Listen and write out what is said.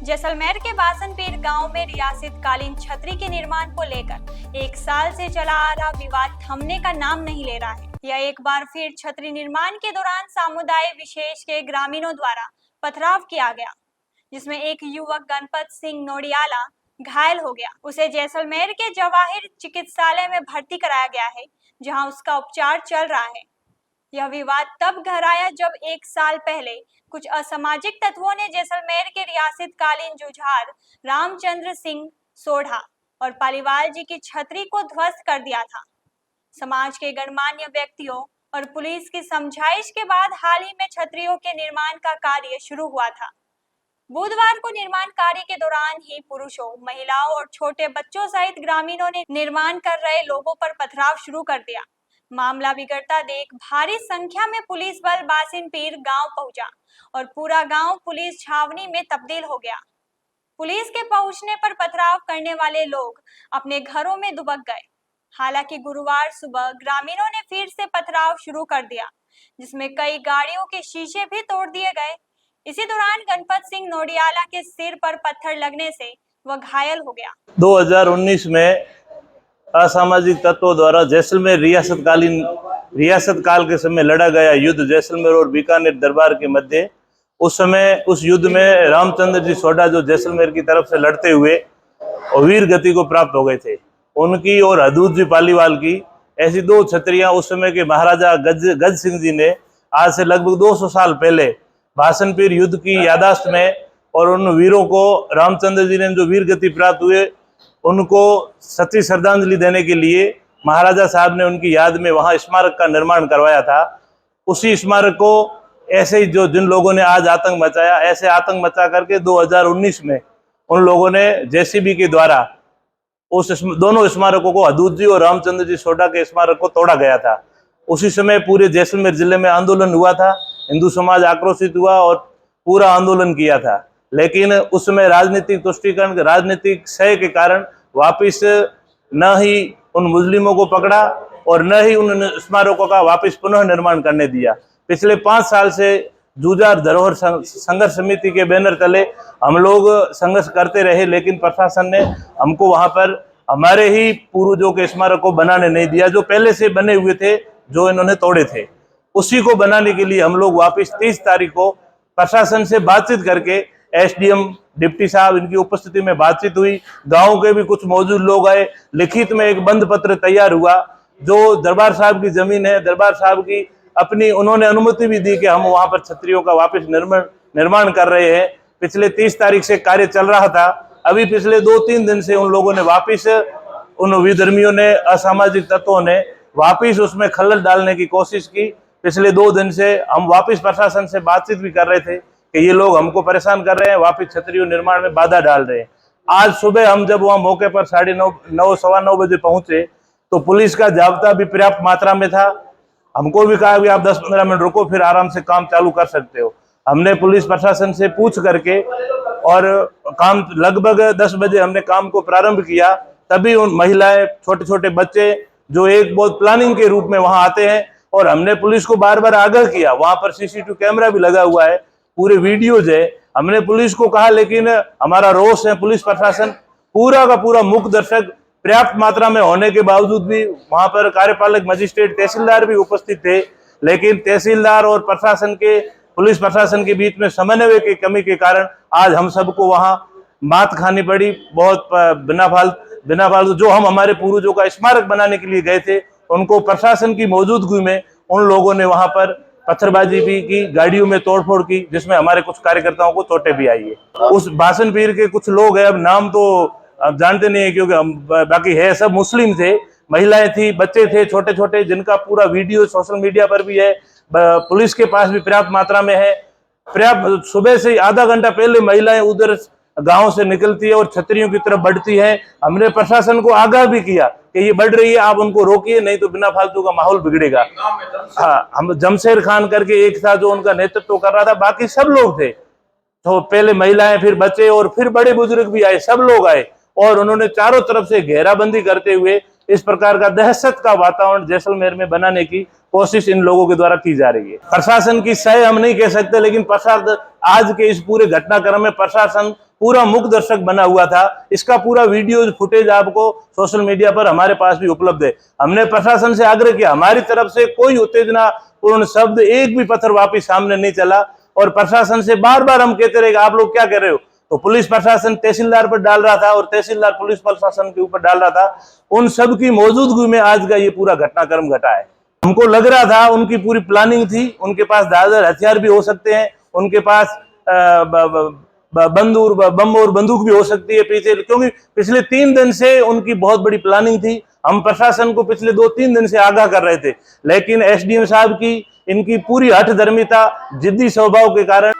जैसलमेर के बासनपीर गांव में रियासतकालीन छतरी के निर्माण को लेकर 1 साल से चला आ रहा विवाद थमने का नाम नहीं ले रहा है। यह एक बार फिर छतरी निर्माण के दौरान समुदाय विशेष के ग्रामीणों द्वारा पथराव किया गया, जिसमें एक युवक गणपत सिंह नोडियाला घायल हो गया। उसे जैसलमेर के जवाहिर चिकित्सालय में भर्ती कराया गया है, जहां उसका उपचार चल रहा है। यह विवाद तब गहराया जब 1 साल पहले कुछ असामाजिक तत्वों ने जैसलमेर के रियासतकालीन जुझार रामचंद्र सिंह सोढ़ा और पालीवाल जी की छतरी को ध्वस्त कर दिया था। समाज के गणमान्य व्यक्तियों और पुलिस की समझाइश के बाद हाल ही में छतरियों के निर्माण का कार्य शुरू हुआ था। बुधवार को निर्माण कार्य के दौरान ही पुरुषों, महिलाओं और छोटे बच्चों सहित ग्रामीणों ने निर्माण कर रहे लोगों पर पथराव शुरू कर दिया। मामला बिगड़ता देख भारी संख्या में पुलिस बल बासनपीर गांव पहुंचा और पूरा गांव पुलिस छावनी में तब्दील हो गया। पुलिस के पहुंचने पर पथराव करने वाले लोग अपने घरों में दुबक गए। हालांकि गुरुवार सुबह ग्रामीणों ने फिर से पथराव शुरू कर दिया, जिसमें कई गाड़ियों के शीशे भी तोड़ दिए गए। इसी दौरान गणपत सिंह नोडियाला के सिर पर पत्थर लगने से वह घायल हो गया। 2019 में असामाजिक तत्वों द्वारा जैसलमेर रियासत काल के समय लड़ा गया युद्ध जैसलमेर और बीकानेर दरबार के मध्य, उस समय उस युद्ध में रामचंद्र जी सोढ़ा जो जैसलमेर की तरफ से लड़ते हुए वीर गति को प्राप्त हो गए थे, उनकी और हदूद जी पालीवाल की ऐसी 2 छतरियां उस समय के महाराजा गज सिंह जी ने आज से लगभग 200 साल पहले बासनपीर युद्ध की यादाश्त में और उन वीरों को रामचंद्र जी ने जो वीर गति प्राप्त हुए उनको सच्ची श्रद्धांजलि देने के लिए महाराजा साहब ने उनकी याद में वहाँ स्मारक का निर्माण करवाया था। उसी स्मारक को ऐसे ही जो जिन लोगों ने आज आतंक मचाया, ऐसे आतंक मचा करके 2019 में उन लोगों ने जेसीबी के द्वारा उस दोनों स्मारकों को, हदूद जी और रामचंद्र जी सोढ़ा के स्मारक को तोड़ा गया था। उसी समय पूरे जैसलमेर जिले में आंदोलन हुआ था, हिंदू समाज आक्रोशित हुआ और पूरा आंदोलन किया था। लेकिन उस समय राजनीतिक तुष्टीकरण, राजनीतिक क्षय के कारण वापिस न ही उन मुस्लिमों को पकड़ा और न ही उन स्मारकों का वापस पुनः निर्माण करने दिया। पिछले 5 साल से जुझार धरोहर संघर्ष समिति के बैनर तले हम लोग संघर्ष करते रहे, लेकिन प्रशासन ने हमको वहां पर हमारे ही पूर्वजों के स्मारक को बनाने नहीं दिया, जो पहले से बने हुए थे, जो इन्होंने तोड़े थे। उसी को बनाने के लिए हम लोग वापस 30 तारीख को प्रशासन से बातचीत करके एसडीएम डिप्टी साहब इनकी उपस्थिति में बातचीत हुई। गांव के भी कुछ मौजूद लोग आए। लिखित में एक बंद पत्र तैयार हुआ। जो दरबार साहब की जमीन है, दरबार साहब की अपनी उन्होंने अनुमति भी दी कि हम वहां पर छतरियों का वापस निर्माण कर रहे हैं। पिछले 30 तारीख से कार्य चल रहा था। अभी पिछले 2-3 दिन से उन लोगों ने वापिस, उन विधर्मियों ने, असामाजिक तत्वों ने वापिस उसमें खलल डालने की कोशिश की। पिछले 2 दिन से हम वापिस प्रशासन से बातचीत भी कर रहे थे कि ये लोग हमको परेशान कर रहे हैं, वापिस छतरियों निर्माण में बाधा डाल रहे हैं। आज सुबह हम जब वहाँ मौके पर 9:30 सवा 9 बजे पहुंचे तो पुलिस का जाब्ता भी पर्याप्त मात्रा में था। हमको भी कहा कि आप 10-15 मिनट रुको, फिर आराम से काम चालू कर सकते हो। हमने पुलिस प्रशासन से पूछ करके और काम लगभग 10 बजे हमने काम को प्रारंभ किया। तभी उन महिलाएं, छोटे छोटे बच्चे जो एक बहुत प्लानिंग के रूप में वहां आते हैं, और हमने पुलिस को बार बार आगाह किया। वहां पर सीसीटीवी कैमरा भी लगा हुआ है, पूरे वीडियोज है। हमने पुलिस को कहा, लेकिन हमारा रोष है, पुलिस प्रशासन पूरा का पूरा मुख्य दर्शक पर्याप्त मात्रा में होने के बावजूद भी वहां पर कार्यपालक मजिस्ट्रेट, तहसीलदार भी उपस्थित थे, लेकिन तहसीलदार और प्रशासन के, पुलिस प्रशासन के बीच में समन्वय की कमी के कारण आज हम सबको वहां मात खानी पड़ी। बहुत बिना फालतू जो हम हमारे पूर्वजों का स्मारक बनाने के लिए गए थे, उनको प्रशासन की मौजूदगी में उन लोगों ने वहां पर पत्थरबाजी भी की, गाड़ियों में तोड़फोड़ की, जिसमें हमारे कुछ कार्यकर्ताओं को चोटें भी आई है। उस बासनपीर के कुछ लोग हैं, अब नाम तो अब जानते नहीं है क्योंकि हम बाकी है सब मुस्लिम थे, महिलाएं थी, बच्चे थे छोटे छोटे, जिनका पूरा वीडियो सोशल मीडिया पर भी है। पुलिस के पास भी पर्याप्त मात्रा में है। पर्याप्त सुबह से आधा घंटा पहले महिलाएं उधर गांव से निकलती है और छतरियों की तरफ बढ़ती है। हमने प्रशासन को आगाह भी किया कि ये बढ़ रही है, आप उनको रोकिए, नहीं तो बिना फालतू का माहौल बिगड़ेगा। हाँ, हम जमशेर खान करके एक था जो उनका नेतृत्व कर रहा था, बाकी सब लोग थे। तो पहले महिलाएं, फिर बच्चे और फिर बड़े बुजुर्ग भी आए, सब लोग आए और उन्होंने चारों तरफ से घेराबंदी करते हुए इस प्रकार का दहशत का वातावरण जैसलमेर में बनाने की कोशिश इन लोगों के द्वारा की जा रही है। प्रशासन की सह हम नहीं कह सकते, लेकिन प्रशासन आज के इस पूरे घटनाक्रम में प्रशासन पूरा मूक दर्शक बना हुआ था। इसका पूरा वीडियो फुटेज आपको सोशल मीडिया पर हमारे पास भी उपलब्ध है। हमने प्रशासन से आग्रह किया, हमारी तरफ से कोई उत्तेजना पूर्ण शब्द, एक भी पत्थर वापिस सामने नहीं चला, और प्रशासन से बार बार हम कहते रहे कि आप लोग क्या कर रहे हो। तो पुलिस प्रशासन तहसीलदार पर डाल रहा था और तहसीलदार पुलिस प्रशासन के ऊपर डाल रहा था। उन सब की मौजूदगी में आज का ये पूरा घटनाक्रम घटा है। हमको लग रहा था उनकी पूरी प्लानिंग थी, उनके पास दादर हथियार भी हो सकते हैं, उनके पास बम और बंदूक भी हो सकती है पीछे, क्योंकि पिछले 3 दिन से उनकी बहुत बड़ी प्लानिंग थी। हम प्रशासन को पिछले 2-3 दिन से आगाह कर रहे थे, लेकिन एसडीएम साहब की इनकी पूरी हठधर्मिता, जिद्दी स्वभाव के कारण